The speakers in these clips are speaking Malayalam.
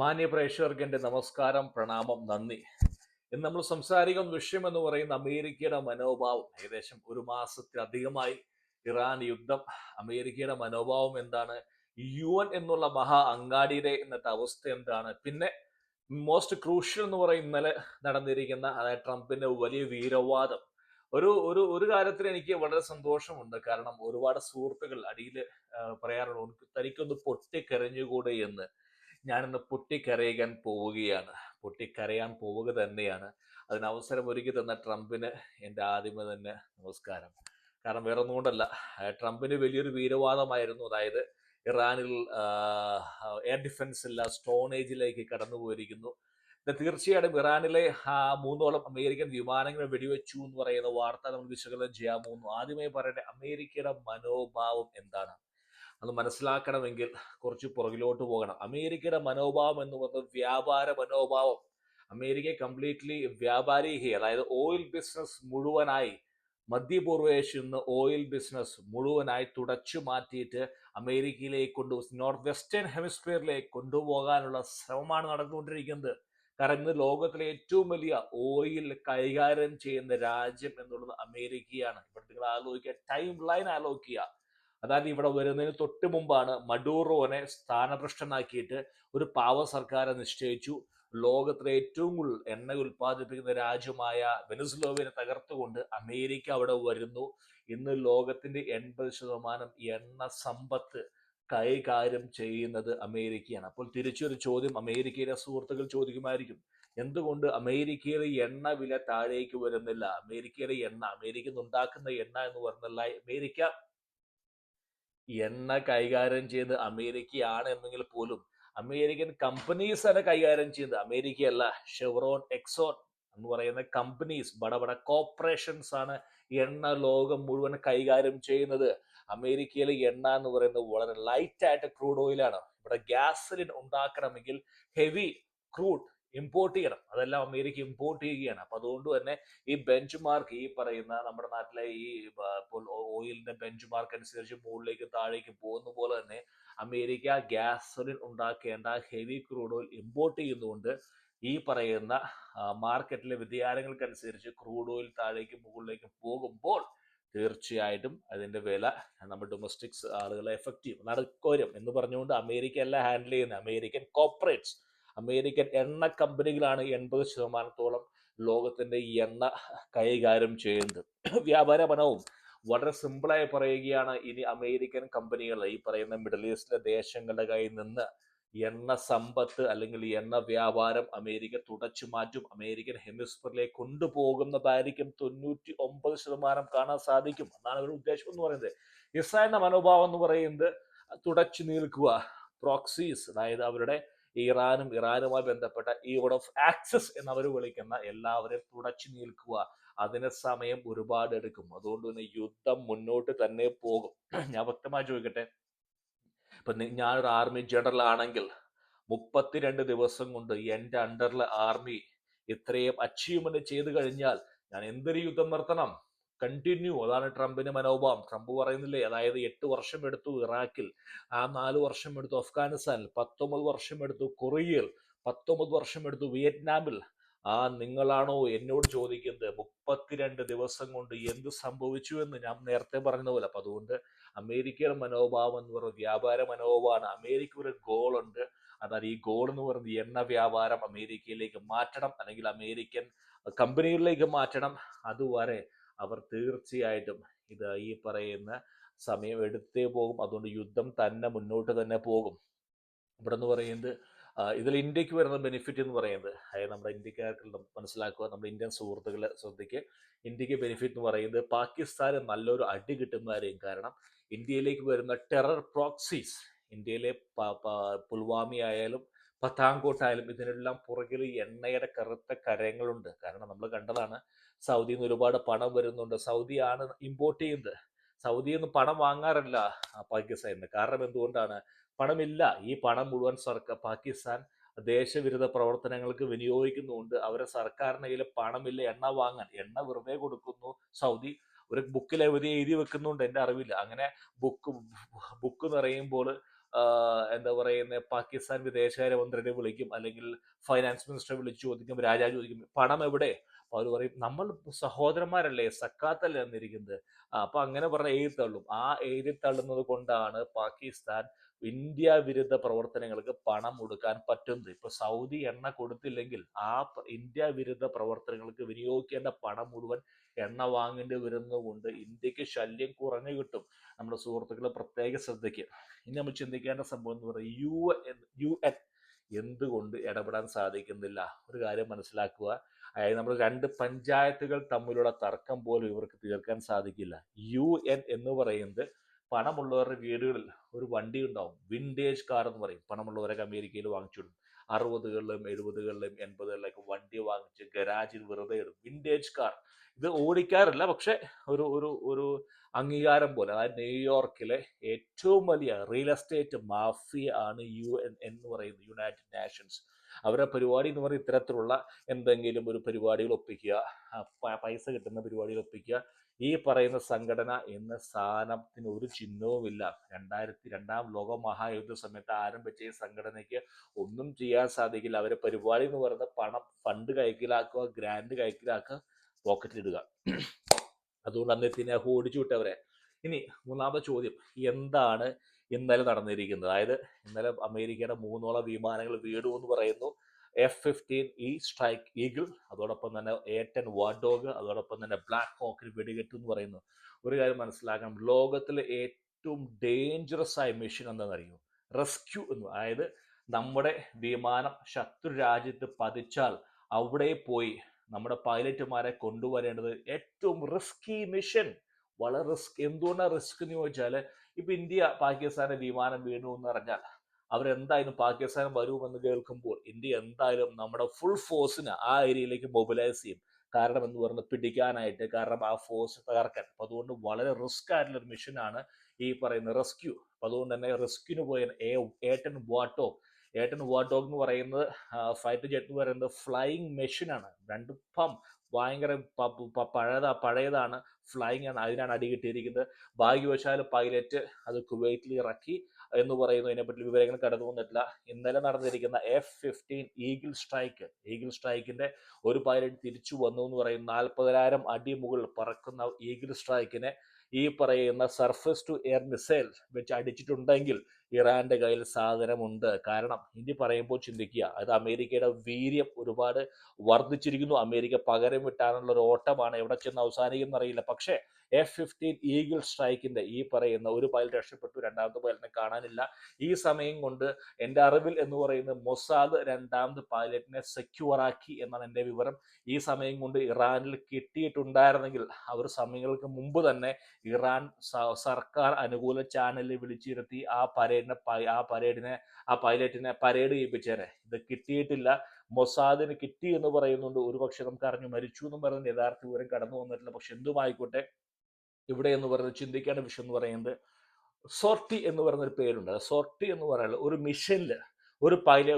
മാന്യ പ്രേക്ഷകർക്ക് എൻ്റെ നമസ്കാരം, പ്രണാമം, നന്ദി. ഇന്ന് നമ്മൾ സംസാരിക്കുന്ന വിഷയം എന്ന് പറയുന്ന അമേരിക്കയുടെ മനോഭാവം. ഏകദേശം ഒരു മാസത്തിലധികമായി ഇറാൻ യുദ്ധം. അമേരിക്കയുടെ മനോഭാവം എന്താണ്? UN എന്നുള്ള മഹാ അങ്ങാടിയുടെ ഇന്നത്തെ അവസ്ഥ എന്താണ്? പിന്നെ മോസ്റ്റ് ക്രൂഷ്യൽ എന്ന് പറയും ഇന്നലെ നടന്നിരിക്കുന്ന, അതായത് ട്രംപിന്റെ വലിയ വീരവാദം. ഒരു ഒരു ഒരു കാര്യത്തിൽ എനിക്ക് വളരെ സന്തോഷമുണ്ട്. കാരണം ഒരുപാട് സുഹൃത്തുക്കൾ അടിയിൽ പറയാറുണ്ട്, തനിക്കൊന്ന് പൊട്ടിക്കരഞ്ഞുകൂടെ എന്ന്. ഞാനിന്ന് പൊട്ടിക്കരയാൻ പോവുകയാണ്. പൊട്ടിക്കരയാൻ പോവുക തന്നെയാണ്. അതിന് അവസരം ഒരുക്കി തന്ന ട്രംപിന് എൻ്റെ ആദ്യമേ തന്നെ നമസ്കാരം. കാരണം വേറെ ഒന്നും കൊണ്ടല്ല, ട്രംപിന് വലിയൊരു വീരവാദമായിരുന്നു. അതായത് ഇറാനിൽ എയർ ഡിഫൻസ് ഇല്ല, സ്റ്റോൺ ഏജിലേക്ക് കടന്നു പോയിരിക്കുന്നു. ഇത് തീർച്ചയായിട്ടും ഇറാനിലെ മൂന്നോളം അമേരിക്കൻ വിമാനങ്ങൾ വെടിവെച്ചു എന്ന് പറയുന്ന വാർത്ത നമ്മൾ വിശകലനം ചെയ്യാൻ പോകുന്നു. ആദ്യമേ പറയട്ടെ, അമേരിക്കയുടെ മനോഭാവം എന്താണ് അത് മനസ്സിലാക്കണമെങ്കിൽ കുറച്ച് പുറകിലോട്ട് പോകണം. അമേരിക്കയുടെ മനോഭാവം എന്ന് പറയുന്നത് വ്യാപാര മനോഭാവം. അമേരിക്ക കംപ്ലീറ്റ്ലി വ്യാപാരി, അതായത് ഓയിൽ ബിസിനസ് മുഴുവനായി മധ്യപൂർവേഷ്യയിൽ നിന്ന് ഓയിൽ ബിസിനസ് മുഴുവനായി തുടച്ചു മാറ്റിയിട്ട് അമേരിക്കയിലേക്ക് നോർത്ത് വെസ്റ്റേൺ ഹെമിസ്ഫിയറിലേക്ക് കൊണ്ടുപോകാനുള്ള ശ്രമമാണ് നടന്നുകൊണ്ടിരിക്കുന്നത്. കാരണം ഇന്ന് ലോകത്തിലെ ഏറ്റവും വലിയ ഓയിൽ കൈകാര്യം ചെയ്യുന്ന രാജ്യം എന്നുള്ളത് അമേരിക്കയാണ്. ഇവിടെ നിങ്ങൾ ആലോചിക്കുക, ടൈം ലൈൻ ആലോചിക്കുക. അതായത് ഇവിടെ വരുന്നതിന് തൊട്ട് മുമ്പാണ് മഡൂറോനെ സ്ഥാനഭ്രഷ്ടനാക്കിയിട്ട് ഒരു പാവ സർക്കാരെ നിശ്ചയിച്ചു. ലോകത്തിലെ ഏറ്റവും കൂടുതൽ എണ്ണ ഉൽപ്പാദിപ്പിക്കുന്ന രാജ്യമായ വെനസ്വേലയെ തകർത്തുകൊണ്ട് അമേരിക്ക അവിടെ വരുന്നു. ഇന്ന് ലോകത്തിന്റെ 80% എണ്ണ സമ്പത്ത് കൈകാര്യം ചെയ്യുന്നത് അമേരിക്കയാണ്. അപ്പോൾ തിരിച്ചൊരു ചോദ്യം അമേരിക്കയിലെ സുഹൃത്തുക്കൾ ചോദിക്കുമായിരിക്കും, എന്തുകൊണ്ട് അമേരിക്കയിലെ എണ്ണ വില താഴേക്ക് വരുന്നില്ല? അമേരിക്കയിലെ എണ്ണ, അമേരിക്ക ഉണ്ടാക്കുന്ന എണ്ണ എന്ന് പറഞ്ഞല്ല, അമേരിക്ക എണ്ണ കൈകാര്യം ചെയ്യുന്നത് അമേരിക്കയാണ് എന്നെങ്കിൽ പോലും അമേരിക്കൻ കമ്പനീസ് ആണ് കൈകാര്യം ചെയ്യുന്നത്, അമേരിക്കയല്ല. ഷെവറോൺ, എക്സോൺ എന്ന് പറയുന്ന കമ്പനീസ്, ബടബട കോർപ്പറേഷൻസ് ആണ് എണ്ണ ലോകം മുഴുവൻ കൈകാര്യം ചെയ്യുന്നത്. അമേരിക്കയിലെ എണ്ണ എന്ന് പറയുന്നത് വളരെ ലൈറ്റ് ആയിട്ട് ക്രൂഡ് ഓയിലാണ്. ഇവിടെ ഗ്യാസലിൻ ഉണ്ടാക്കണമെങ്കിൽ ഹെവി ക്രൂഡ് ഇമ്പോർട്ട് ചെയ്യണം. അതെല്ലാം അമേരിക്ക ഇമ്പോർട്ട് ചെയ്യുകയാണ്. അപ്പൊ അതുകൊണ്ട് തന്നെ ഈ ബെഞ്ച് മാർക്ക്, ഈ പറയുന്ന നമ്മുടെ നാട്ടിലെ ഈ ഓയിലിന്റെ ബെഞ്ച് മാർക്ക് അനുസരിച്ച് മുകളിലേക്ക് താഴേക്ക് പോകുന്ന പോലെ തന്നെ അമേരിക്ക ഗ്യാസോലിൻ ഉണ്ടാക്കേണ്ട ഹെവി ക്രൂഡ് ഓയിൽ ഇമ്പോർട്ട് ചെയ്യുന്നതുകൊണ്ട് ഈ പറയുന്ന മാർക്കറ്റിലെ വ്യതിയാനങ്ങൾക്കനുസരിച്ച് ക്രൂഡ് ഓയിൽ താഴേക്ക് മുകളിലേക്ക് പോകുമ്പോൾ തീർച്ചയായിട്ടും അതിന്റെ വില നമ്മൾ ഡൊമസ്റ്റിക്സ് ആളുകളെ എഫക്റ്റ് ചെയ്യും. നടക്കോരം എന്ന് പറഞ്ഞുകൊണ്ട് അമേരിക്ക അല്ല ഹാൻഡിൽ ചെയ്യുന്നത്, അമേരിക്കൻ കോർപ്പറേറ്റ്സ്, അമേരിക്കൻ എണ്ണ കമ്പനികളാണ് 80% ലോകത്തിന്റെ എണ്ണ കൈകാര്യം ചെയ്യുന്നത്. വ്യാപാര പണവും വളരെ സിമ്പിളായി പറയുകയാണ്, ഇനി അമേരിക്കൻ കമ്പനികൾ ഈ പറയുന്ന മിഡിൽ ഈസ്റ്റിലെ ദേശങ്ങളുടെ കയ്യിൽ നിന്ന് എണ്ണ സമ്പത്ത് അല്ലെങ്കിൽ എണ്ണ വ്യാപാരം അമേരിക്ക തുടച്ചു മാറ്റും. അമേരിക്കൻ ഹെമിസ്ഫിയറിലേക്ക് കൊണ്ടുപോകുന്നതായിരിക്കും 99% കാണാൻ സാധിക്കും. എന്നാണ് അവരുടെ ഉദ്ദേശം എന്ന് പറയുന്നത്. ഇസ്രായേലിന്റെ മനോഭാവം എന്ന് പറയുന്നത് തുടച്ചു നീക്കുക, പ്രോക്സീസ്, അതായത് അവരുടെ ഇറാനുമായി ബന്ധപ്പെട്ട ഈ ഓർഡർ ഓഫ് ആക്സസ് എന്നവർ വിളിക്കുന്ന എല്ലാവരെയും തുടച്ചു നീക്കുക. അതിന് സമയം ഒരുപാട് എടുക്കും. അതുകൊണ്ട് തന്നെ യുദ്ധം മുന്നോട്ട് തന്നെ പോകും. ഞാൻ വ്യക്തമായി ചോദിക്കട്ടെ, ഇപ്പൊ ഞാനൊരു ആർമി ജനറൽ ആണെങ്കിൽ 32 ദിവസം കൊണ്ട് എൻ്റെ അണ്ടറിലെ ആർമി ഇത്രയും അച്ചീവ്മെന്റ് ചെയ്തു കഴിഞ്ഞാൽ ഞാൻ എന്തൊരു യുദ്ധം നിർത്തണം? കണ്ടിന്യൂ. അതാണ് ട്രംപിന്റെ മനോഭാവം. ട്രംപ് പറയുന്നില്ലേ, അതായത് 8 വർഷം എടുത്തു ഇറാഖിൽ, ആ 4 വർഷം എടുത്തു അഫ്ഗാനിസ്ഥാനിൽ, 19 വർഷം എടുത്തു കൊറിയയിൽ, 19 വർഷം എടുത്തു വിയറ്റ്നാമിൽ. നിങ്ങളാണോ എന്നോട് ചോദിക്കുന്നത് 32 ദിവസം കൊണ്ട് എന്ത് സംഭവിച്ചു എന്ന്? ഞാൻ നേരത്തെ പറഞ്ഞതുപോലെ. അപ്പൊ അതുകൊണ്ട് അമേരിക്കയുടെ മനോഭാവം എന്ന് പറയുന്നത് വ്യാപാര മനോഭാവമാണ്. അമേരിക്ക ഒരു ഗോൾ ഉണ്ട്. അതായത് ഈ ഗോൾ എന്ന് പറയുന്നത് എണ്ണ വ്യാപാരം അമേരിക്കയിലേക്ക് മാറ്റണം, അല്ലെങ്കിൽ അമേരിക്കൻ കമ്പനികളിലേക്ക് മാറ്റണം. അതുവരെ അവർ തീർച്ചയായിട്ടും ഇത് ഈ പറയുന്ന സമയം എടുത്തേ പോകും. അതുകൊണ്ട് യുദ്ധം തന്നെ മുന്നോട്ട് തന്നെ പോകും. ഇവിടെ എന്ന് പറയുന്നത് ഇതിൽ ഇന്ത്യക്ക് വരുന്ന ബെനിഫിറ്റ് എന്ന് പറയുന്നത്, അതായത് നമ്മുടെ ഇന്ത്യക്കാർക്ക് മനസ്സിലാക്കുക, നമ്മുടെ ഇന്ത്യൻ സുഹൃത്തുക്കളെ ശ്രദ്ധിക്കുക, ഇന്ത്യക്ക് ബെനിഫിറ്റ് എന്ന് പറയുന്നത് പാകിസ്ഥാന് നല്ലൊരു അടി കിട്ടുന്നതായിരിക്കും. കാരണം ഇന്ത്യയിലേക്ക് വരുന്ന ടെറർ പ്രോക്സീസ്, ഇന്ത്യയിലെ പുൽവാമി ആയാലും പത്താൻകോട്ട് ആയാലും ഇതിനെല്ലാം പുറകിൽ എണ്ണയുടെ കറുത്ത കരങ്ങളുണ്ട്. കാരണം നമ്മൾ കണ്ടതാണ്, സൗദിയിൽ നിന്ന് ഒരുപാട് പണം വരുന്നുണ്ട്. സൗദിയാണ് ഇമ്പോർട്ട് ചെയ്യുന്നത്. സൗദിയിൽ നിന്ന് പണം വാങ്ങാറില്ല പാകിസ്ഥാനിന്. കാരണം എന്തുകൊണ്ടാണ്? പണമില്ല. ഈ പണം മുഴുവൻ പാകിസ്ഥാൻ ദേശവിരുദ്ധ പ്രവർത്തനങ്ങൾക്ക് വിനിയോഗിക്കുന്നുണ്ട്. അവരെ സർക്കാരിന് കയ്യിൽ പണമില്ല എണ്ണ വാങ്ങാൻ. എണ്ണ വെറുതെ കൊടുക്കുന്നു സൗദി. ഒരു ബുക്കിൽ എഴുതി വെക്കുന്നുണ്ട്, എൻ്റെ അറിവില്ല. അങ്ങനെ ബുക്ക് നിറയുമ്പോൾ എന്താ പറയുന്നത്, പാകിസ്ഥാൻ വിദേശകാര്യമന്ത്രിനെ വിളിക്കും, അല്ലെങ്കിൽ ഫൈനാൻസ് മിനിസ്റ്ററെ വിളിച്ചു ചോദിക്കും, രാജാവ് ചോദിക്കും പണം എവിടെ. അപ്പൊ അവർ പറയും നമ്മൾ സഹോദരന്മാരല്ലേ, സക്കാത്തല്ലേ എന്നിരിക്കുന്നത്. അപ്പൊ അങ്ങനെ പറഞ്ഞ എഴുതി തള്ളും. ആ എഴുതി തള്ളുന്നത് കൊണ്ടാണ് പാകിസ്ഥാൻ ഇന്ത്യ വിരുദ്ധ പ്രവർത്തനങ്ങൾക്ക് പണം കൊടുക്കാൻ പറ്റുന്നത്. ഇപ്പൊ സൗദി എണ്ണ കൊടുത്തില്ലെങ്കിൽ ഇന്ത്യ വിരുദ്ധ പ്രവർത്തനങ്ങൾക്ക് വിനിയോഗിക്കേണ്ട പണം മുഴുവൻ എണ്ണ വാങ്ങേണ്ടി വരുന്നത് കൊണ്ട് ഇന്ത്യക്ക് ശല്യം കുറഞ്ഞു കിട്ടും. നമ്മുടെ സുഹൃത്തുക്കളെ പ്രത്യേക ശ്രദ്ധയ്ക്ക്. ഇനി നമ്മൾ ചിന്തിക്കേണ്ട സംഭവം എന്ന് പറയുന്നത് UN എന്തുകൊണ്ട് ഇടപെടാൻ സാധിക്കുന്നില്ല. ഒരു കാര്യം മനസ്സിലാക്കുക, അതായത് നമ്മൾ രണ്ട് പഞ്ചായത്തുകൾ തമ്മിലുള്ള തർക്കം പോലും ഇവർക്ക് തീർക്കാൻ സാധിക്കില്ല. UN എന്ന് പറയുന്നത് പണമുള്ളവരുടെ വീടുകളിൽ ഒരു വണ്ടി ഉണ്ടാവും, വിൻറ്റേജ് കാർ എന്ന് പറയും. പണമുള്ളവരൊക്കെ അമേരിക്കയിൽ വാങ്ങിച്ചിടും. 60കളിലും 70കളിലും 80കളിലൊക്കെ വണ്ടി വാങ്ങിച്ച് ഗരാജിൽ വെറുതെ ഇടും, വിൻറ്റേജ് കാർ. ഇത് ഓടിക്കാറില്ല, പക്ഷെ ഒരു ഒരു ഒരു അംഗീകാരം പോലെ. അതായത് ന്യൂയോർക്കിലെ ഏറ്റവും വലിയ റിയൽ എസ്റ്റേറ്റ് മാഫിയ ആണ് UN എന്ന് പറയുന്നത്, യുണൈറ്റഡ് നാഷൻസ്. അവരുടെ പരിപാടി എന്ന് പറയുന്നത് ഇത്തരത്തിലുള്ള എന്തെങ്കിലും ഒരു പരിപാടികൾ ഒപ്പിക്കുക, പൈസ കിട്ടുന്ന പരിപാടികൾ ഒപ്പിക്കുക. ഈ പറയുന്ന സംഘടന എന്ന സാധനത്തിന് ഒരു ചിഹ്നവുമില്ല. 2ാം ലോക മഹായുദ്ധ സമയത്ത് ആരംഭിച്ച ഈ സംഘടനയ്ക്ക് ഒന്നും ചെയ്യാൻ സാധിക്കില്ല. അവരെ പരിപാടി എന്ന് പറയുന്നത് പണം, ഫണ്ട് കൈക്കലാക്കുക, ഗ്രാൻഡ് കൈക്കലാക്കുക, പോക്കറ്റിലിടുക. അതുകൊണ്ട് അന്നേരത്തിന് ഓടിച്ചു വിട്ടവരെ. ഇനി മൂന്നാമത്തെ ചോദ്യം, എന്താണ് ഇന്നലെ നടന്നിരിക്കുന്നത്? അതായത് ഇന്നലെ അമേരിക്കയുടെ 3ഓളം വിമാനങ്ങൾ വീണു എന്ന് പറയുന്നു. F-15E സ്ട്രൈക്ക് ഈഗിൾ, അതോടൊപ്പം തന്നെ A-10 വാർഡോഗ്, അതോടൊപ്പം തന്നെ ബ്ലാക്ക് ഹോക്കിന് വെടികെട്ടു എന്ന് പറയുന്നു. ഒരു കാര്യം മനസ്സിലാക്കണം, ലോകത്തിലെ ഏറ്റവും ഡേഞ്ചറസ് ആയ മിഷൻ എന്താണെന്നറിയോ? റെസ്ക്യൂ എന്ന്. അതായത് നമ്മുടെ വിമാനം ശത്രു രാജ്യത്ത് പതിച്ചാൽ അവിടെ പോയി നമ്മുടെ പൈലറ്റുമാരെ കൊണ്ടുവരേണ്ടത് ഏറ്റവും റിസ്കി മിഷൻ. വളരെ റിസ്ക്. എന്തുകൊണ്ടാണ് റിസ്ക് എന്ന് ചോദിച്ചാൽ, ഇപ്പൊ ഇന്ത്യ പാകിസ്ഥാന്റെ വിമാനം വീണു എന്ന് പറഞ്ഞാൽ അവരെന്തായാലും പാകിസ്ഥാൻ വരുമെന്ന് കേൾക്കുമ്പോൾ ഇന്ത്യ എന്തായാലും നമ്മുടെ ഫുൾ ഫോഴ്സിന് ആ ഏരിയയിലേക്ക് മൊബിലൈസ് ചെയ്യും. കാരണം എന്ന് പറയുന്നത് പിടിക്കാനായിട്ട്, കാരണം ആ ഫോഴ്സ് തകർക്കാൻ. അപ്പൊ അതുകൊണ്ട് വളരെ റിസ്ക് ആയിട്ടുള്ള ഒരു മിഷനാണ് ഈ പറയുന്ന റെസ്ക്യൂ. അപ്പൊ അതുകൊണ്ട് തന്നെ റെസ്ക്യൂന് പോയ A-10 വാർഡോഗ്. A-10 വാർഡോഗ് എന്ന് പറയുന്നത് ഫൈറ്റർ ജെറ്റ് എന്ന് പറയുന്നത് ഫ്ലൈയിങ് മെഷീനാണ്. രണ്ട് ഭയങ്കര പഴയതാണ്, ഫ്ലൈയിങ് ആണ്, അതിനാണ് അടി കിട്ടിയിരിക്കുന്നത്. ഭാഗ്യവശാൽ പൈലറ്റ് അത് കുവൈറ്റിൽ ഇറക്കി എന്ന് പറയുന്നു. അതിനെപ്പറ്റി വിവരങ്ങൾ കടന്നു വന്നിട്ടില്ല. ഇന്നലെ നടന്നിരിക്കുന്ന F-15 ഈഗിൾ സ്ട്രൈക്കിന്റെ ഒരു പൈലറ്റ് തിരിച്ചു വന്നു എന്ന് പറയുന്നു. 40,000 അടി മുകളിൽ പറക്കുന്ന ഈഗിൾ സ്ട്രൈക്കിനെ ഈ പറയുന്ന സർഫസ് ടു എയർ മിസൈൽ വെച്ച് അടിച്ചിട്ടുണ്ടെങ്കിൽ ഇറാന്റെ കയ്യിൽ സാധനമുണ്ട്. കാരണം ഇനി പറയുമ്പോൾ ചിന്തിക്കുക, അത് അമേരിക്കയുടെ വീര്യം ഒരുപാട് വർദ്ധിച്ചിരിക്കുന്നു. അമേരിക്ക പകരം വിട്ടാനുള്ള ഒരു ഓട്ടമാണ്, എവിടെ ചെന്ന് അവസാനിക്കും അറിയില്ല. പക്ഷേ F-15 ഈഗിൾ സ്ട്രൈക്കിന്റെ ഈ പറയുന്ന ഒരു പൈലറ്റ് രക്ഷപ്പെട്ടു, രണ്ടാമത്തെ പൈലറ്റിനെ കാണാനില്ല. ഈ സമയം കൊണ്ട് എൻ്റെ അറിവിൽ എന്ന് പറയുന്നത് മൊസാദ് രണ്ടാമത് പൈലറ്റിനെ സെക്യൂർ ആക്കി എന്നാണ് എൻ്റെ വിവരം. ഈ സമയം കൊണ്ട് ഇറാനിൽ കിട്ടിയിട്ടുണ്ടായിരുന്നെങ്കിൽ അവർ സമയങ്ങൾക്ക് മുമ്പ് തന്നെ ഇറാൻ സർക്കാർ അനുകൂല ചാനലിൽ വിളിച്ചിരുത്തി ആ പൈലറ്റിനെ പരേഡ് ചെയ്യിപ്പിച്ചേനെ. ഇത് കിട്ടിയിട്ടില്ല. മൊസാദിന് കിട്ടി എന്ന് പറയുന്നുണ്ട്. ഒരുപക്ഷെ നമുക്ക് അറിഞ്ഞു മരിച്ചു എന്ന് പറയുന്നത് യഥാർത്ഥ വിവരം കടന്നു വന്നിട്ടില്ല. പക്ഷെ എന്തുമായിക്കോട്ടെ, ഇവിടെ എന്ന് പറയുന്നത് ചിന്തിക്കേണ്ട വിഷയം എന്ന് പറയുന്നത് സോർട്ടി എന്ന് പറയുന്ന ഒരു പേരുണ്ട്. സോർട്ടി എന്ന് പറയുന്നത് ഒരു മിഷനിൽ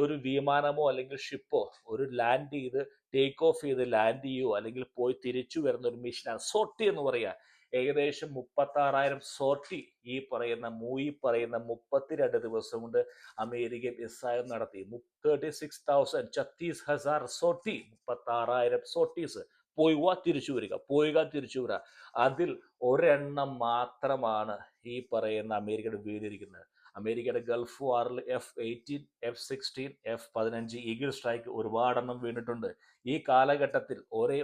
ഒരു വിമാനമോ അല്ലെങ്കിൽ ഷിപ്പോ ഒരു ലാൻഡ് ചെയ്ത് ടേക്ക് ഓഫ് ചെയ്ത് ലാൻഡ് ചെയ്യുകയോ അല്ലെങ്കിൽ പോയി തിരിച്ചു വരുന്ന ഒരു മിഷനാണ് സോർട്ടി എന്ന് പറയുക. ഏകദേശം 36,000 സോർട്ടി ഈ പറയുന്ന 32 ദിവസം കൊണ്ട് അമേരിക്കൻ ഇസ്രായേൽ നടത്തി. 36,000 സോർട്ടി, 36,000 സോർട്ടീസ്. പോവുക തിരിച്ചു വരിക, പോവുക തിരിച്ചു വരിക. അതിൽ ഒരെണ്ണം മാത്രമാണ് ഈ പറയുന്ന അമേരിക്കയുടെ വീണിരിക്കുന്നത്. അമേരിക്കയുടെ ഗൾഫ് വാറിൽ F-18, F-16, F-15 eagle strike ഒരുപാടെണ്ണം വീണിട്ടുണ്ട്. ഈ കാലഘട്ടത്തിൽ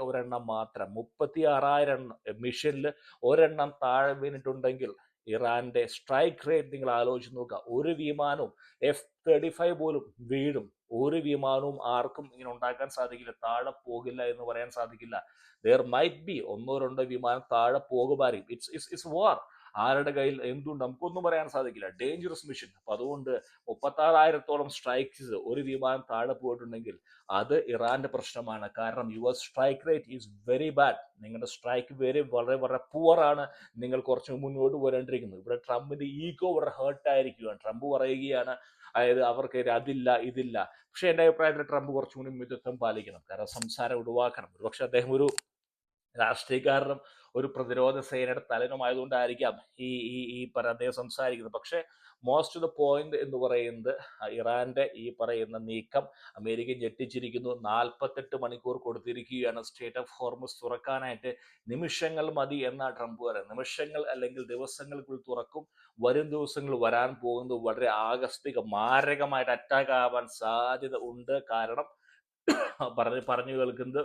ഒരെണ്ണം മാത്രം 36,000 മിഷനിൽ ഒരെണ്ണം താഴെ വീണിട്ടുണ്ടെങ്കിൽ ഇറാന്റെ സ്ട്രൈക്ക് റേറ്റ് നിങ്ങൾ ആലോചിച്ച് നോക്കുക. ഒരു വിമാനവും F-35 പോലും വീഴും. ഒരു വിമാനവും ആർക്കും ഇങ്ങനെ ഉണ്ടാക്കാൻ സാധിക്കില്ല, താഴെ പോകില്ല എന്ന് പറയാൻ സാധിക്കില്ല. ദർ മൈറ്റ് ബി ഒന്നോ രണ്ടോ വിമാനം താഴെ പോകുമായിരിക്കും. ഇറ്റ്സ് വാർ. ആരുടെ കയ്യിൽ എന്തുണ്ട് നമുക്കൊന്നും പറയാൻ സാധിക്കില്ല. Dangerous mission. അപ്പൊ അതുകൊണ്ട് 36,000-ഓളം സ്ട്രൈക്സ് ഒരു വിമാനം താഴെ പോയിട്ടുണ്ടെങ്കിൽ അത് ഇറാന്റെ പ്രശ്നമാണ്. കാരണം your strike rate is very bad. നിങ്ങളുടെ സ്ട്രൈക്ക് വളരെ വളരെ പുവർ ആണ്. നിങ്ങൾ കുറച്ച് മുന്നോട്ട് വരേണ്ടിയിരിക്കുന്നു. ഇവിടെ ട്രംപിന്റെ ഈഗോ വളരെ ഹേർട്ട് ആയിരിക്കുകയാണ്. ട്രംപ് പറയുകയാണ്, അതായത് അവർക്ക് അതില്ല ഇതില്ല. പക്ഷെ എൻ്റെ അഭിപ്രായത്തിൽ ട്രംപ് കുറച്ചുകൂടി മിതത്വം പാലിക്കണം. കാരണം സംസാരം ഒഴിവാക്കണം. ഒരുപക്ഷെ അദ്ദേഹം ഒരു രാഷ്ട്രീയക്കാരനും ഒരു പ്രതിരോധ സേനയുടെ തലവനുമായതുകൊണ്ടായിരിക്കാം ഈ ഈ ഈ അദ്ദേഹം സംസാരിക്കുന്നത്. പക്ഷെ മോസ്റ്റ് ഓഫ് ദ പോയിന്റ് എന്ന് പറയുന്നത് ഇറാന്റെ ഈ പറയുന്ന നീക്കം അമേരിക്ക ഞെട്ടിച്ചിരിക്കുന്നു. 48 മണിക്കൂർ കൊടുത്തിരിക്കുകയാണ് സ്റ്റേറ്റ് ഓഫ് ഹോർമസ് തുറക്കാനായിട്ട്. നിമിഷങ്ങൾ മതി എന്നാണ് ട്രംപ് പറയുന്നത്. നിമിഷങ്ങൾ അല്ലെങ്കിൽ ദിവസങ്ങൾക്കുള്ളിൽ തുറക്കും. വരും ദിവസങ്ങൾ വരാൻ പോകുന്നത് വളരെ മാരകമായിട്ട് അറ്റാക്ക് ആവാൻ സാധ്യത ഉണ്ട്. കാരണം പറഞ്ഞു കേൾക്കുന്നത്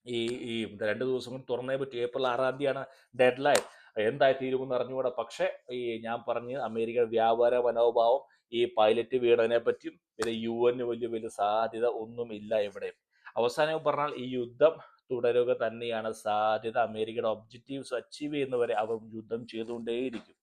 ഈ ഈ 2 ദിവസം കൊണ്ട് തുറന്നേ പറ്റും. April 6 dead line. എന്തായി തീരുമെന്ന് അറിഞ്ഞുകൂടാ. പക്ഷേ ഈ ഞാൻ പറഞ്ഞ അമേരിക്കയുടെ വ്യാപാര മനോഭാവം, ഈ പൈലറ്റ് വീണതിനെ പറ്റിയും പിന്നെ UN വലിയ വലിയ സാധ്യത ഒന്നുമില്ല ഇവിടെ. അവസാനം പറഞ്ഞാൽ ഈ യുദ്ധം തുടരുക തന്നെയാണ് സാധ്യത. അമേരിക്കയുടെ ഒബ്ജക്റ്റീവ്സ് അച്ചീവ് ചെയ്യുന്നവരെ അവർ യുദ്ധം ചെയ്തുകൊണ്ടേയിരിക്കും.